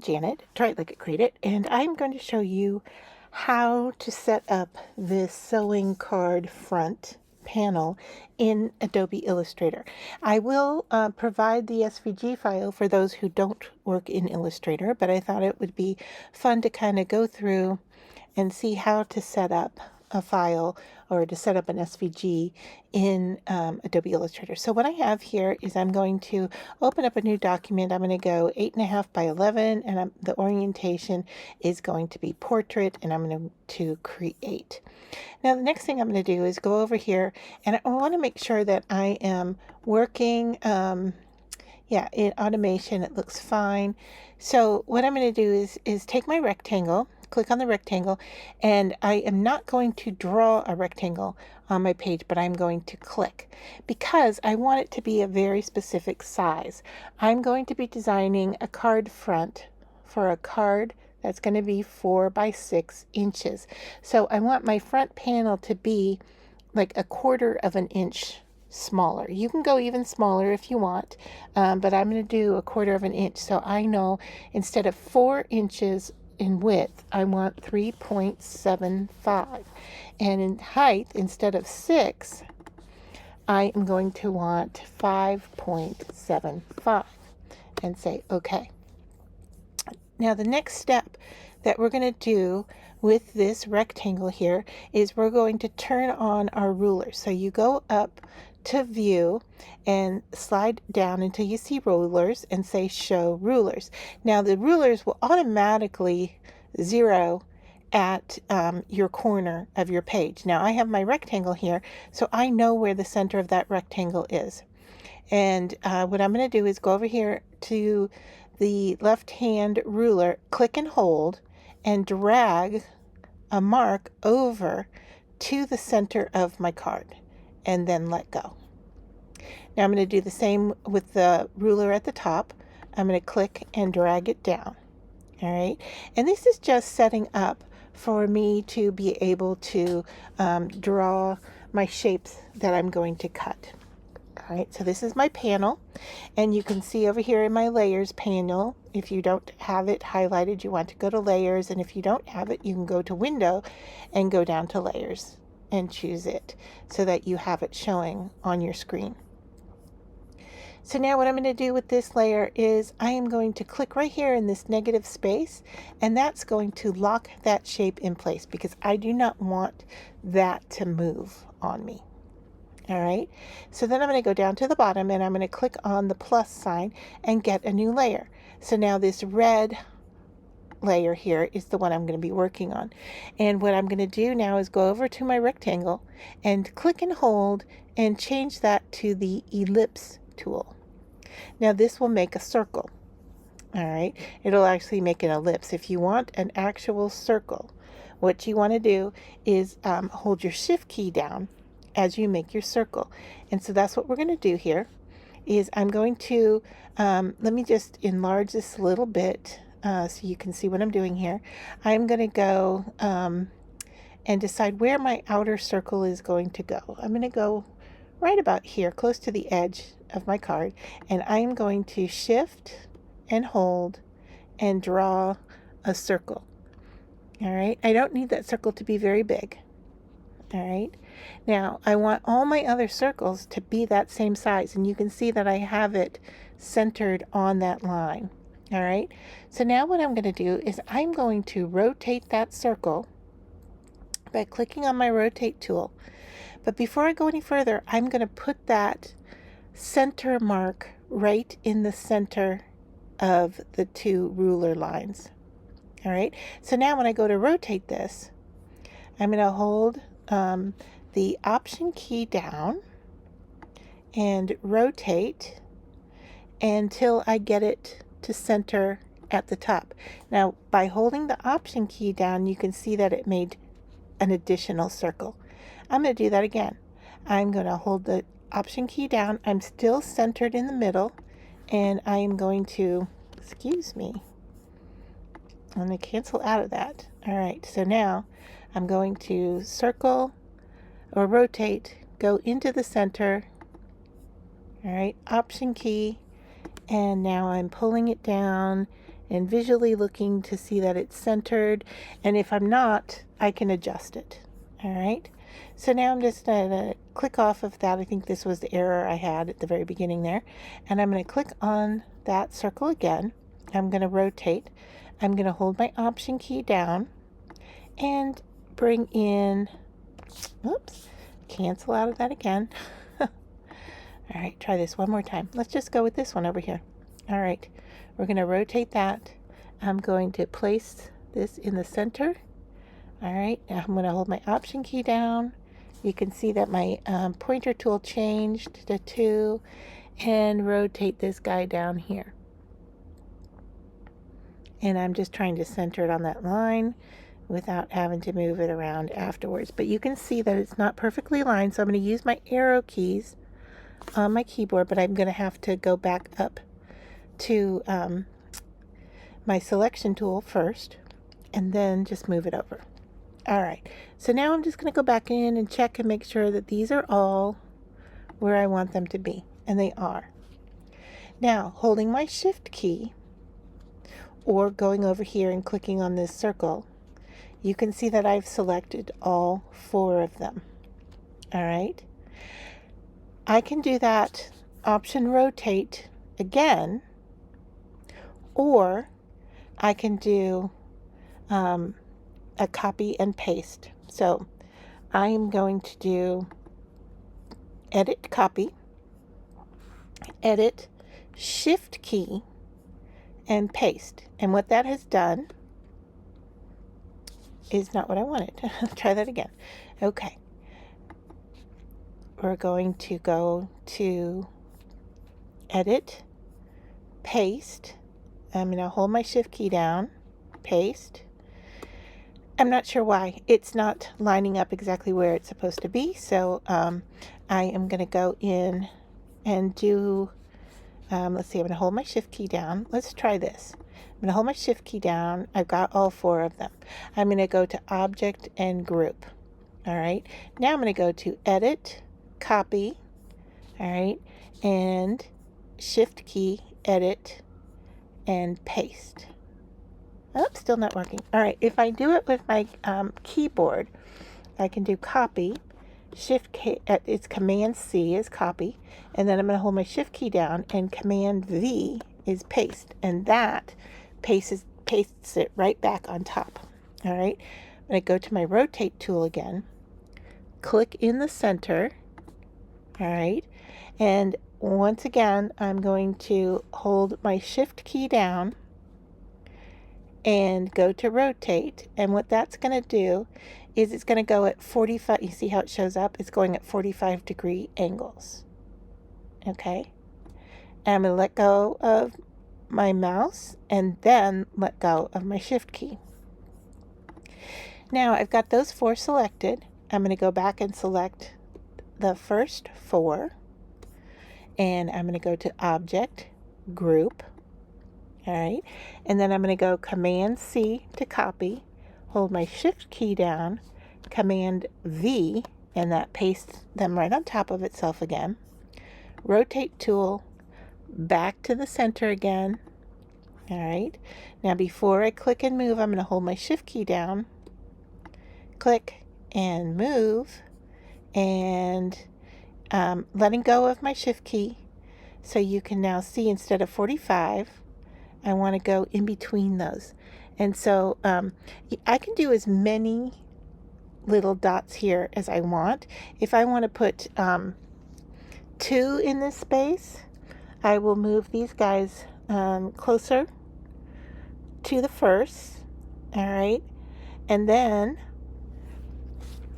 Janet, Try It Like It Create It, and I'm going to show you how to set up this sewing card front panel in Adobe Illustrator. I will provide the SVG file for those who don't work in Illustrator, but I thought it would be fun to kind of go through and see how to set up a file or to set up an SVG in Adobe Illustrator. So what I have here is I'm going to open up a new document. I'm going to go 8.5 by 11, and the orientation is going to be portrait, and I'm going to create. Now the next thing I'm going to do is go over here, and I want to make sure that I am working in automation. It looks fine. So what I'm going to do is take my rectangle, click on the rectangle, and I am not going to draw a rectangle on my page, but I'm going to click because I want it to be a very specific size. I'm going to be designing a card front for a card that's going to be 4 by 6 inches. So I want my front panel to be like 1/4 of an inch smaller. You can go even smaller if you want, but I'm going to do 1/4 of an inch. So I know instead of 4 inches in width, I want 3.75, and in height, instead of 6, I am going to want 5.75, and say okay. Now the next step that we're going to do with this rectangle here is we're going to turn on our ruler. So you go up to view and slide down until you see rulers and say show rulers. Now the rulers will automatically zero at your corner of your page. Now I have my rectangle here, so I know where the center of that rectangle is. And what I'm going to do is go over here to the left hand ruler, click and hold, and drag a mark over to the center of my card, and then let go. Now I'm going to do the same with the ruler at the top. I'm going to click and drag it down. All right, and this is just setting up for me to be able to draw my shapes that I'm going to cut. All right, so this is my panel, and you can see over here in my layers panel, if you don't have it highlighted, you want to go to layers, and if you don't have it, you can go to window and go down to layers and choose it so that you have it showing on your screen. So now what I'm going to do with this layer is I am going to click right here in this negative space, and that's going to lock that shape in place because I do not want that to move on me. All right, so then I'm going to go down to the bottom, and I'm going to click on the plus sign and get a new layer. So now this red layer here is the one I'm going to be working on. And what I'm going to do now is go over to my rectangle and click and hold and change that to the ellipse tool. Now this will make a circle. All right, it'll actually make an ellipse. If you want an actual circle, what you want to do is hold your shift key down as you make your circle. And so that's what we're going to do here is I'm going to let me just enlarge this a little bit so you can see what I'm doing here. I'm going to go and decide where my outer circle is going to go. I'm going to go right about here, close to the edge of my card, and I'm going to shift and hold and draw a circle. All right, I don't need that circle to be very big. All right, now I want all my other circles to be that same size, and you can see that I have it centered on that line. All right, so now what I'm going to do is I'm going to rotate that circle by clicking on my rotate tool. But before I go any further, I'm going to put that center mark right in the center of the two ruler lines. All right, so now when I go to rotate this, I'm going to hold the option key down and rotate until I get it to center at the top. Now by holding the option key down, you can see that it made an additional circle. I'm going to do that again. I'm going to hold the option key down. I'm still centered in the middle, and I am going to, excuse me, I'm going to cancel out of that. All right, so now I'm going to circle or rotate, go into the center. All right, option key, and now I'm pulling it down and visually looking to see that it's centered. And if I'm not, I can adjust it. All right. So now I'm just going to click off of that. I think this was the error I had at the very beginning there. And I'm going to click on that circle again. I'm going to rotate. I'm going to hold my Option key down and bring in, oops, cancel out of that again. All right, try this one more time. Let's just go with this one over here. All right, we're going to rotate that. I'm going to place this in the center. All right, now I'm going to hold my Option key down. You can see that my pointer tool changed to 2, and rotate this guy down here. And I'm just trying to center it on that line without having to move it around afterwards. But you can see that it's not perfectly aligned, so I'm going to use my arrow keys on my keyboard, but I'm going to have to go back up to my selection tool first and then just move it over. All right, so now I'm just going to go back in and check and make sure that these are all where I want them to be, and they are. Now, holding my Shift key or going over here and clicking on this circle, you can see that I've selected all 4 of them. All right, I can do that Option rotate again, or I can do a copy and paste. So I am going to do edit copy, edit Shift key, and paste. And what that has done is not what I wanted. Try that again. Okay. We're going to go to edit, paste. I'm going to hold my Shift key down, paste. I'm not sure why it's not lining up exactly where it's supposed to be, so I am going to go in and do, let's see, I'm going to hold my Shift key down. Let's try this. I'm going to hold my Shift key down. I've got all 4 of them. I'm going to go to Object and Group. All right, now I'm going to go to Edit, Copy, all right, and Shift key, Edit, and Paste. Oh, still not working. All right, if I do it with my keyboard, I can do copy, Shift key, it's Command C is copy, and then I'm going to hold my Shift key down, and Command V is paste, and that pastes it right back on top. All right, I'm going to go to my rotate tool again, click in the center, all right, and once again, I'm going to hold my Shift key down and go to rotate, and what that's going to do is it's going to go at 45, you see how it shows up? It's going at 45-degree angles. Okay, and I'm going to let go of my mouse and then let go of my Shift key. Now I've got those 4 selected. I'm going to go back and select the first 4, and I'm going to go to Object, Group. All right, and then I'm going to go Command C to copy, hold my Shift key down, Command V, and that pastes them right on top of itself again. Rotate tool, back to the center again. All right, now before I click and move, I'm going to hold my Shift key down, click and move, and letting go of my Shift key, so you can now see instead of 45, I want to go in between those. And so I can do as many little dots here as I want. If I want to put 2 in this space, I will move these guys closer to the first. All right, and then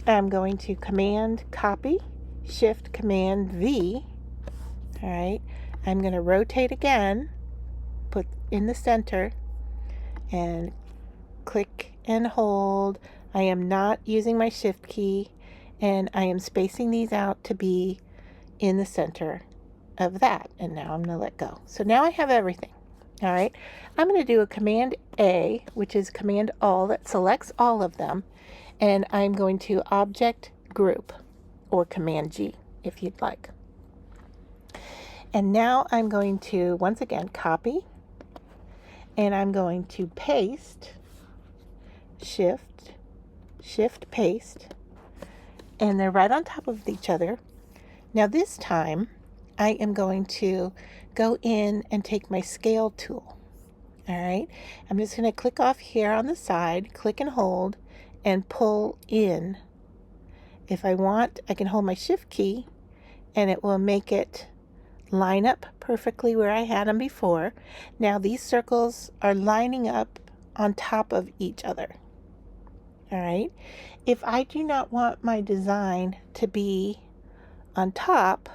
I'm going to Command copy, Shift Command V. All right, I'm going to rotate again, put in the center, and click and hold. I am not using my Shift key, and I am spacing these out to be in the center of that. And now I'm going to let go. So now I have everything. All right, I'm going to do a Command A, which is Command All, that selects all of them, and I'm going to Object Group, or Command G if you'd like. And now I'm going to once again copy, and I'm going to paste, shift, paste, and they're right on top of each other. Now this time I am going to go in and take my scale tool. All right, I'm just going to click off here on the side, click and hold, and pull in. If I want, I can hold my shift key and it will make it line up perfectly where I had them before. Now these circles are lining up on top of each other. All right, if I do not want my design to be on top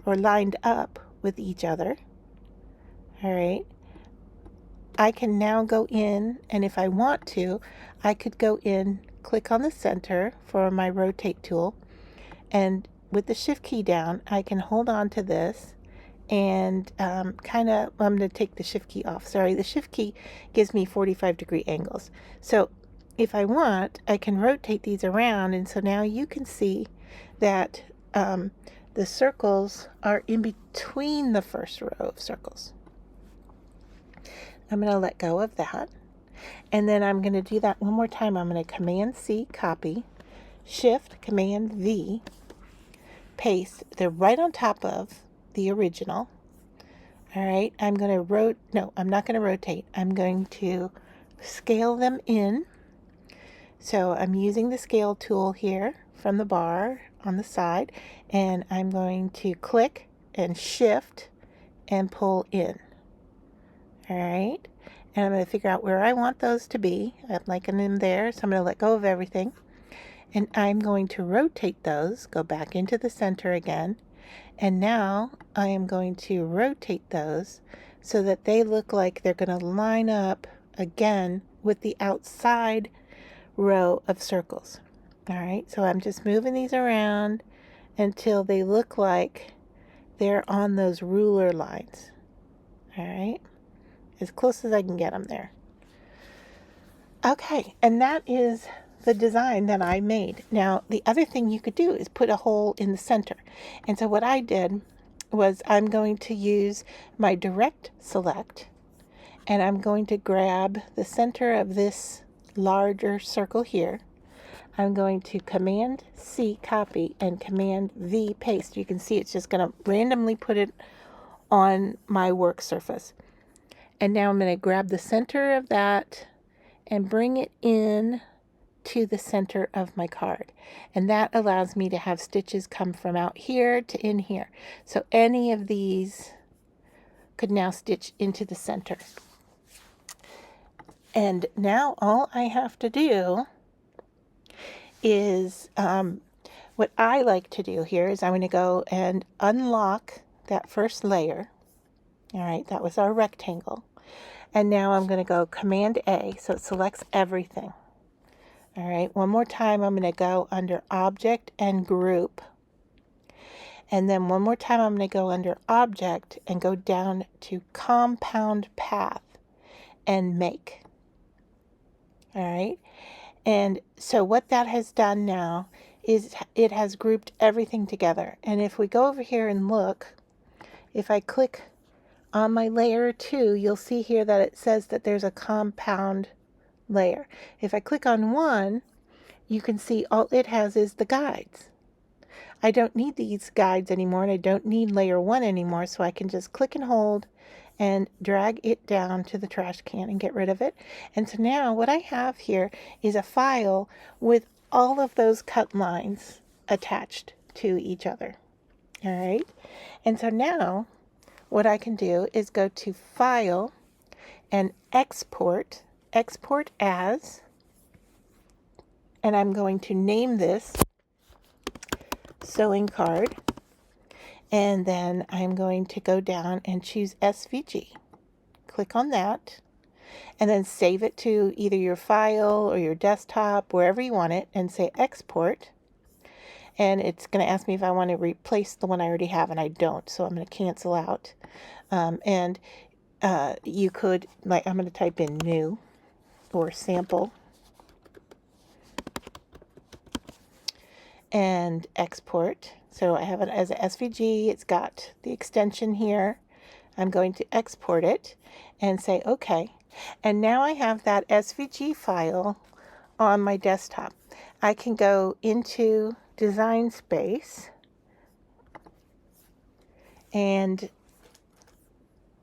or lined up with each other, all right, I can now go in, and if I want to, I could go in, click on the center for my rotate tool, and with the shift key down, I can hold on to this and I'm going to take the shift key off. Sorry, the shift key gives me 45-degree angles. So if I want, I can rotate these around, and so now you can see that the circles are in between the first row of circles. I'm going to let go of that, and then I'm going to do that one more time. I'm going to Command C, copy, Shift, Command V, paste. They're right on top of the original. All right, I'm going to I'm not going to rotate. I'm going to scale them in. So I'm using the scale tool here from the bar on the side, and I'm going to click and shift and pull in. All right, and I'm going to figure out where I want those to be. I'm liking them there, so I'm going to let go of everything. And I'm going to rotate those, go back into the center again. And now I am going to rotate those so that they look like they're going to line up again with the outside row of circles. All right, so I'm just moving these around until they look like they're on those ruler lines. All right, as close as I can get them there. Okay, and that is the design that I made. Now, the other thing you could do is put a hole in the center. And so what I did was I'm going to use my direct select, and I'm going to grab the center of this larger circle here. I'm going to Command C, copy, and Command V, paste. You can see it's just going to randomly put it on my work surface. And now I'm going to grab the center of that and bring it in to the center of my card. And that allows me to have stitches come from out here to in here. So any of these could now stitch into the center. And now all I have to do is, what I like to do here is I'm going to go and unlock that first layer. All right, that was our rectangle. And now I'm going to go Command A, so it selects everything. All right, one more time I'm going to go under Object and Group. And then one more time I'm going to go under Object and go down to Compound Path and Make. All right, and so what that has done now is it has grouped everything together. And if we go over here and look, if I click on my layer 2, you'll see here that it says that there's a compound layer. If I click on 1, you can see all it has is the guides. I don't need these guides anymore, and I don't need layer 1 anymore, so I can just click and hold and drag it down to the trash can and get rid of it. And so now what I have here is a file with all of those cut lines attached to each other. All right, and so now what I can do is go to File and Export as, and I'm going to name this Sewing Card, and then I'm going to go down and choose SVG. Click on that, and then save it to either your file or your desktop, wherever you want it, and say Export. And it's going to ask me if I want to replace the one I already have, and I don't, so I'm going to cancel out. You could, like, I'm going to type in New or Sample and Export. So I have it as a SVG. It's got the extension here. I'm going to export it and say OK. And now I have that SVG file on my desktop. I can go into Design Space, and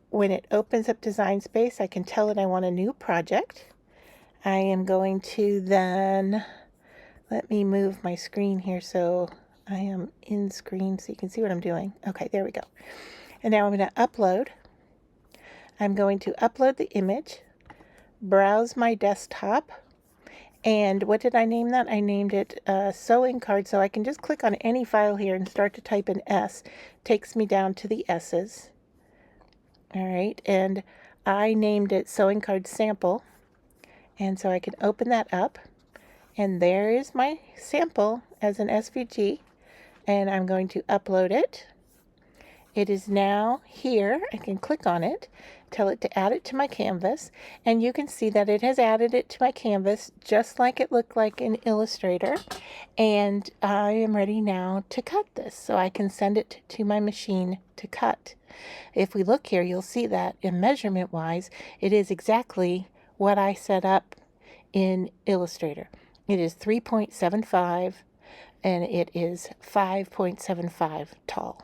when it opens up Design Space, I can tell it I want a new project. I am going to then, let me move my screen here so I am in screen so you can see what I'm doing. Okay, there we go. And now I'm going to upload. I'm going to upload the image, browse my desktop, and what did I name that? I named it sewing card, so I can just click on any file here and start to type in S. Takes me down to the S's. All right, and I named it sewing card sample, and so I can open that up, and there is my sample as an SVG, and I'm going to upload it. It is now here. I can click on it, tell it to add it to my canvas, and you can see that it has added it to my canvas just like it looked like in Illustrator. And I am ready now to cut this, so I can send it to my machine to cut. If we look here, you'll see that in measurement wise, it is exactly what I set up in Illustrator. It is 3.75 and it is 5.75 tall.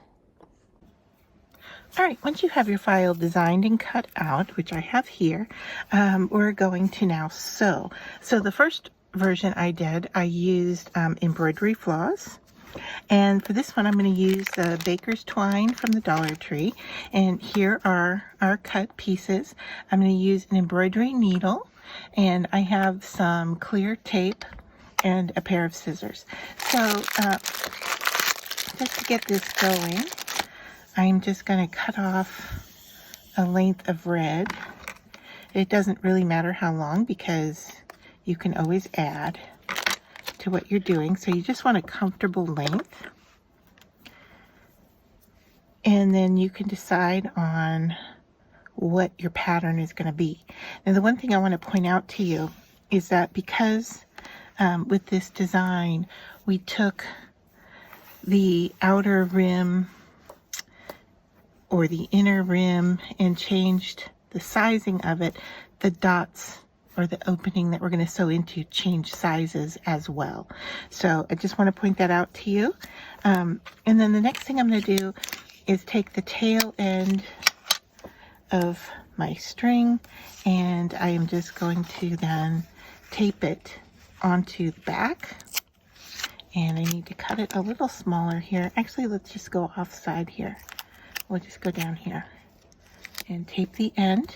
All right, once you have your file designed and cut out, which I have here, we're going to now sew. So the first version I did, I used embroidery floss. And for this one, I'm going to use the baker's twine from the Dollar Tree. And here are our cut pieces. I'm going to use an embroidery needle, and I have some clear tape and a pair of scissors. So just to get this going, I'm just going to cut off a length of red. It doesn't really matter how long because you can always add to what you're doing. So you just want a comfortable length. And then you can decide on what your pattern is going to be. Now the one thing I want to point out to you is that because with this design we took the outer rim or the inner rim and changed the sizing of it, the dots or the opening that we're going to sew into change sizes as well. So I just want to point that out to you. And then the next thing I'm going to do is take the tail end of my string, and I am just going to then tape it onto the back. And I need to cut it a little smaller here. Actually, let's just go off side here. We'll just go down here and tape the end.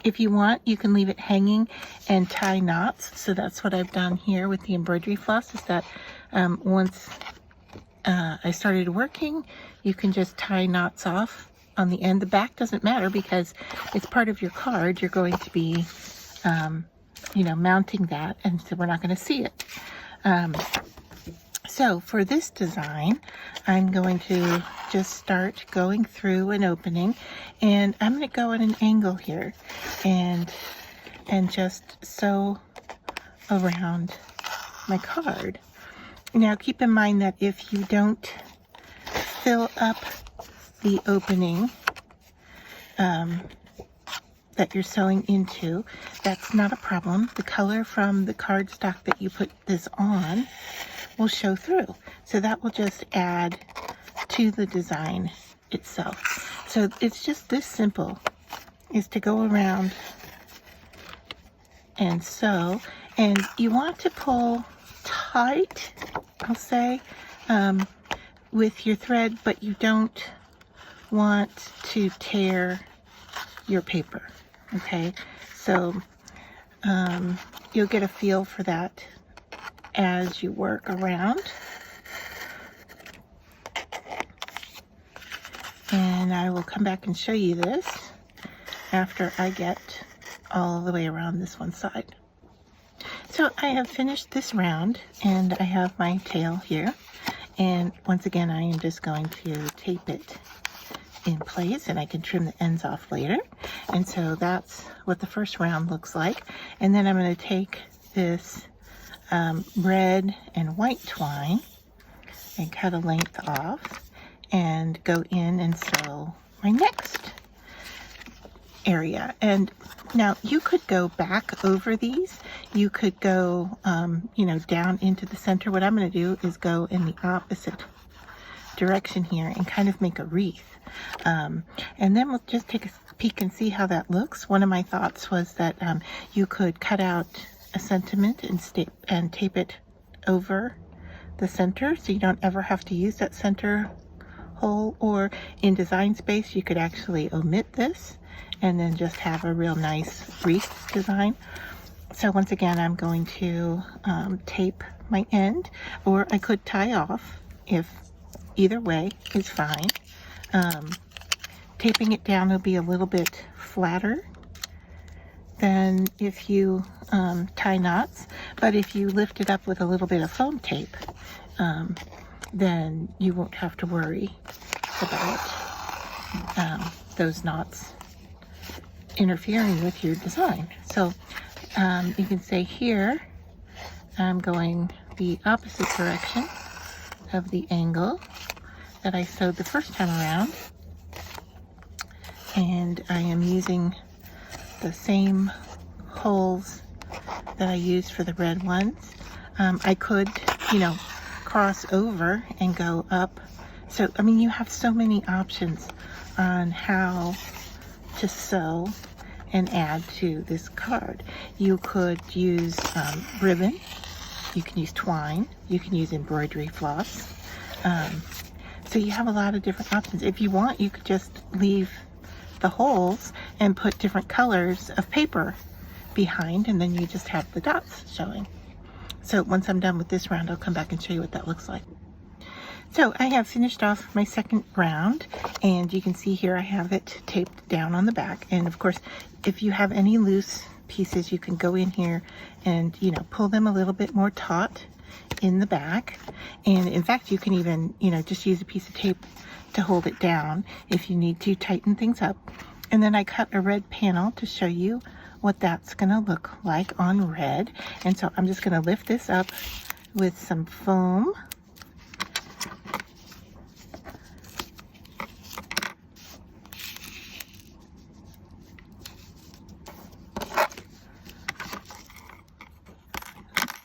If you want, you can leave it hanging and tie knots. So that's what I've done here with the embroidery floss, is that once I started working, you can just tie knots off on the end. The back doesn't matter because it's part of your card. You're going to be, mounting that, and so we're not going to see it. So for this design, I'm going to just start going through an opening, and I'm going to go at an angle here and just sew around my card. Now keep in mind that if you don't fill up the opening that you're sewing into, that's not a problem. The color from the cardstock that you put this on will show through. So that will just add to the design itself. So it's just this simple, is to go around and sew. And you want to pull tight, I'll say, with your thread, but you don't want to tear your paper. Okay, so you'll get a feel for that as you work around. And I will come back and show you this after I get all the way around this one side. So I have finished this round, and I have my tail here. And once again, I am just going to tape it in place, and I can trim the ends off later. And so that's what the first round looks like. And then I'm going to take this red and white twine and cut a length off and go in and sew my next area. And now you could go back over these. You could go, you know, down into the center. What I'm going to do is go in the opposite direction here and kind of make a wreath. And then we'll just take a peek and see how that looks. One of my thoughts was that you could cut out a sentiment and tape it over the center, so you don't ever have to use that center hole. Or in Design Space, you could actually omit this and then just have a real nice wreath design. So once again, I'm going to tape my end, or I could tie off. If either way is fine. Taping it down will be a little bit flatter than if you tie knots, but if you lift it up with a little bit of foam tape, then you won't have to worry about those knots interfering with your design. So you can say here I'm going the opposite direction of the angle that I sewed the first time around, and I am using the same holes that I used for the red ones. I could, you know, cross over and go up. So, I mean, you have so many options on how to sew and add to this card. You could use ribbon, you can use twine, you can use embroidery floss. So you have a lot of different options. If you want, you could just leave the holes and put different colors of paper behind, and then you just have the dots showing. So once I'm done with this round, I'll come back and show you what that looks like. So I have finished off my second round, and you can see here I have it taped down on the back. And of course, if you have any loose pieces, you can go in here and, you know, pull them a little bit more taut in the back. And in fact, you can even, you know, just use a piece of tape to hold it down if you need to tighten things up. And then I cut a red panel to show you what that's gonna look like on red. And so I'm just gonna lift this up with some foam.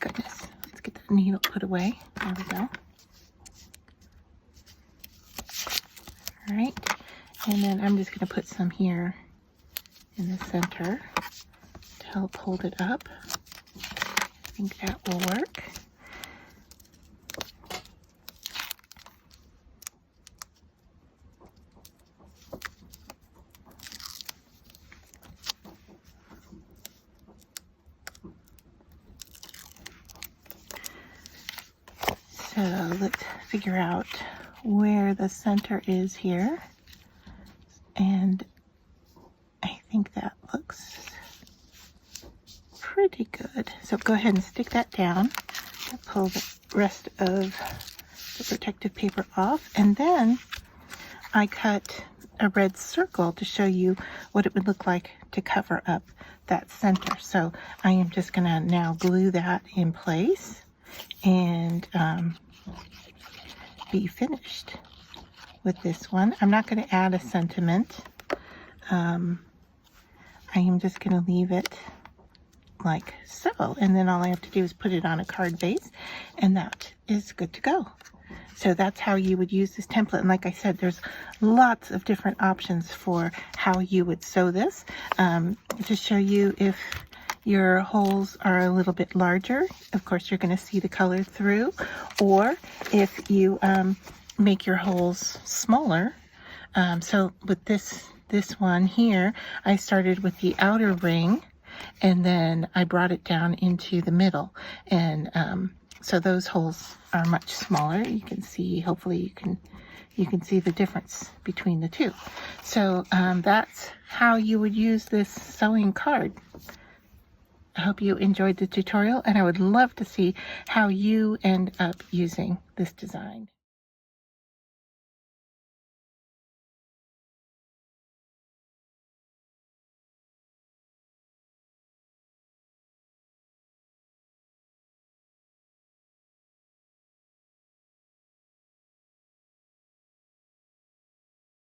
Goodness, let's get the needle put away. There we go. All right, and then I'm just going to put some here in the center to help hold it up. I think that will work. So let's figure out where the center is here, and I think that looks pretty good. So go ahead and stick that down. I'll pull the rest of the protective paper off, and then I cut a red circle to show you what it would look like to cover up that center. So I am just gonna now glue that in place and be finished with this one. I'm not going to add a sentiment. I am just going to leave it like so, and then all I have to do is put it on a card base, and that is good to go. So that's how you would use this template. And like I said, there's lots of different options for how you would sew this. To show you, if your holes are a little bit larger, of course you're going to see the color through, or if you make your holes smaller. So with this one here, I started with the outer ring, and then I brought it down into the middle, and so those holes are much smaller. You can see, hopefully you can see the difference between the two. So that's how you would use this sewing card. I hope you enjoyed the tutorial, and I would love to see how you end up using this design.